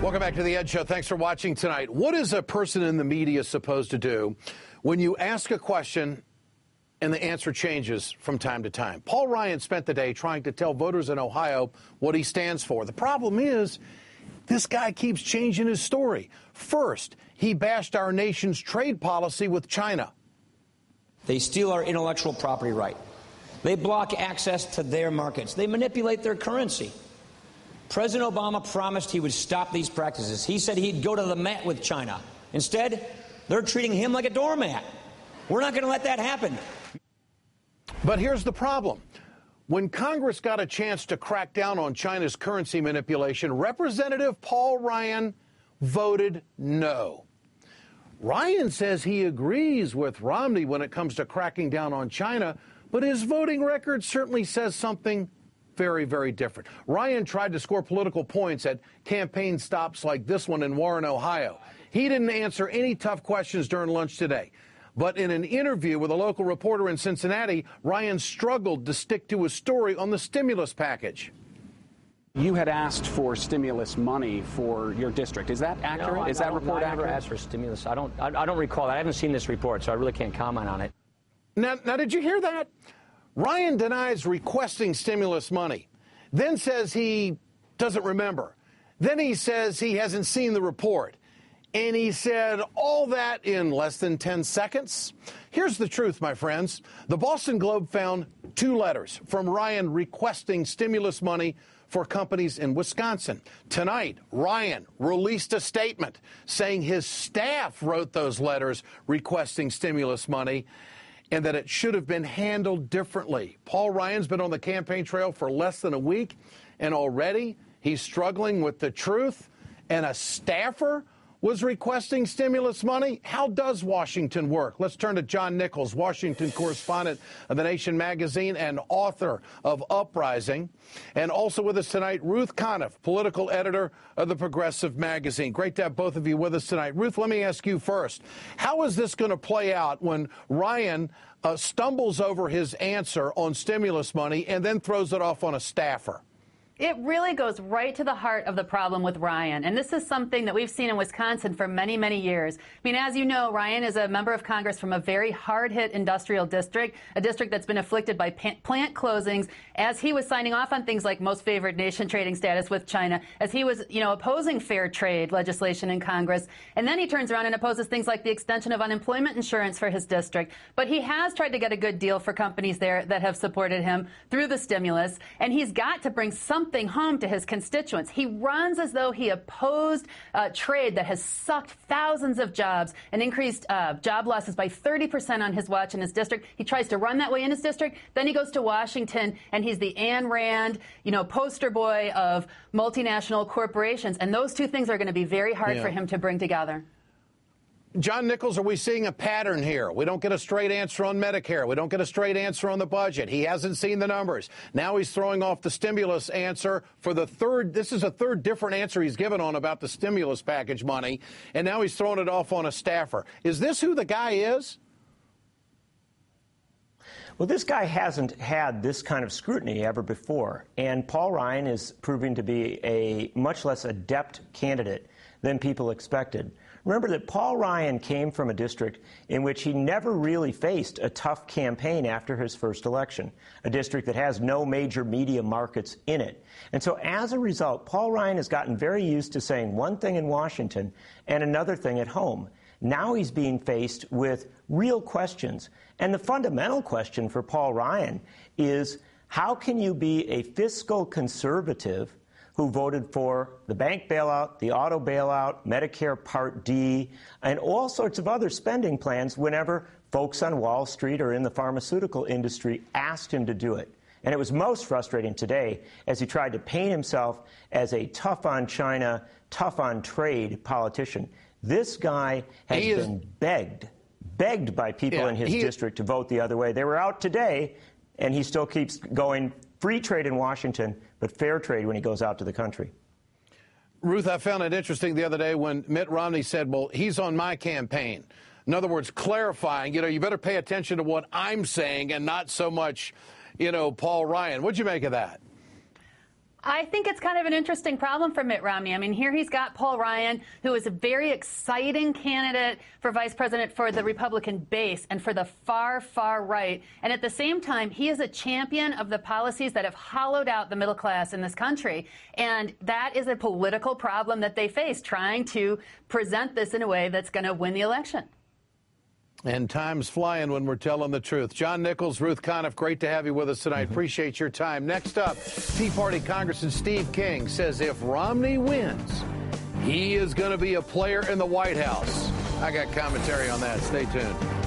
Welcome back to The Ed Show. Thanks for watching tonight. What is a person in the media supposed to do when you ask a question and the answer changes from time to time? Paul Ryan spent the day trying to tell voters in Ohio what he stands for. The problem is this guy keeps changing his story. First, he bashed our nation's trade policy with China. They steal our intellectual property right. They block access to their markets. They manipulate their currency. President Obama promised he would stop these practices. He said he'd go to the mat with China. Instead, they're treating him like a doormat. We're not going to let that happen. But here's the problem. When Congress got a chance to crack down on China's currency manipulation, Representative Paul Ryan voted no. Ryan says he agrees with Romney when it comes to cracking down on China, but his voting record certainly says something very, very different. Ryan tried to score political points at campaign stops like this one in Warren, Ohio. He didn't answer any tough questions during lunch today. But in an interview with a local reporter in Cincinnati, Ryan struggled to stick to his story on the stimulus package. You had asked for stimulus money for your district. Is that accurate? No, Is that report accurate? I never asked for stimulus. I don't recall that. I haven't seen this report, so I really can't comment on it. Now, did you hear that? Ryan denies requesting stimulus money, then says he doesn't remember. Then he says he hasn't seen the report. And he said all that in less than 10 seconds. Here's the truth, my friends. The Boston Globe found 2 letters from Ryan requesting stimulus money for companies in Wisconsin. Tonight, Ryan released a statement saying his staff wrote those letters requesting stimulus money and that it should have been handled differently. Paul Ryan's been on the campaign trail for less than a week, and already he's struggling with the truth, and a staffer was requesting stimulus money. How does Washington work? Let's turn to John Nichols, Washington correspondent of The Nation magazine and author of Uprising. And also with us tonight, Ruth Conniff, political editor of the Progressive magazine. Great to have both of you with us tonight. Ruth, let me ask you first. How is this going to play out when Ryan stumbles over his answer on stimulus money and then throws it off on a staffer? It really goes right to the heart of the problem with Ryan. And this is something that we've seen in Wisconsin for many, many years. I mean, as you know, Ryan is a member of Congress from a very hard-hit industrial district, a district that's been afflicted by plant closings, as he was signing off on things like most favored nation trading status with China, as he was, opposing fair trade legislation in Congress. And then he turns around and opposes things like the extension of unemployment insurance for his district. But he has tried to get a good deal for companies there that have supported him through the stimulus. And he's got to bring something home to his constituents. He runs as though he opposed trade that has sucked thousands of jobs and increased job losses by 30% on his watch in his district. He tries to run that way in his district. Then he goes to Washington, and he's the Ayn Rand, poster boy of multinational corporations. And those two things are going to be very hard for him to bring together. John Nichols, are we seeing a pattern here? We don't get a straight answer on Medicare. We don't get a straight answer on the budget. He hasn't seen the numbers. Now he's throwing off the stimulus answer for the third. This is a third different answer he's given on about the stimulus package money. And now he's throwing it off on a staffer. Is this who the guy is? Well, this guy hasn't had this kind of scrutiny ever before. And Paul Ryan is proving to be a much less adept candidate than people expected. Remember that Paul Ryan came from a district in which he never really faced a tough campaign after his first election, a district that has no major media markets in it. And so as a result, Paul Ryan has gotten very used to saying one thing in Washington and another thing at home. Now he's being faced with real questions. And the fundamental question for Paul Ryan is, how can you be a fiscal conservative who voted for the bank bailout, the auto bailout, Medicare Part D, and all sorts of other spending plans whenever folks on Wall Street or in the pharmaceutical industry asked him to do it? And it was most frustrating today as he tried to paint himself as a tough on China, tough on trade politician. This guy has been begged by people in his district to vote the other way. They were out today, and he still keeps going free trade in Washington, but fair trade when he goes out to the country. Ruth, I found it interesting the other day when Mitt Romney said, well, he's on my campaign. In other words, clarifying, you better pay attention to what I'm saying and not so much, Paul Ryan. What'd you make of that? I think it's kind of an interesting problem for Mitt Romney. I mean, here he's got Paul Ryan, who is a very exciting candidate for vice president for the Republican base and for the far, far right. And at the same time, he is a champion of the policies that have hollowed out the middle class in this country. And that is a political problem that they face, trying to present this in a way that's going to win the election. And time's flying when we're telling the truth. John Nichols, Ruth Conniff, great to have you with us tonight. Appreciate your time. Next up, Tea Party Congressman Steve King says if Romney wins, he is going to be a player in the White House. I got commentary on that. Stay tuned.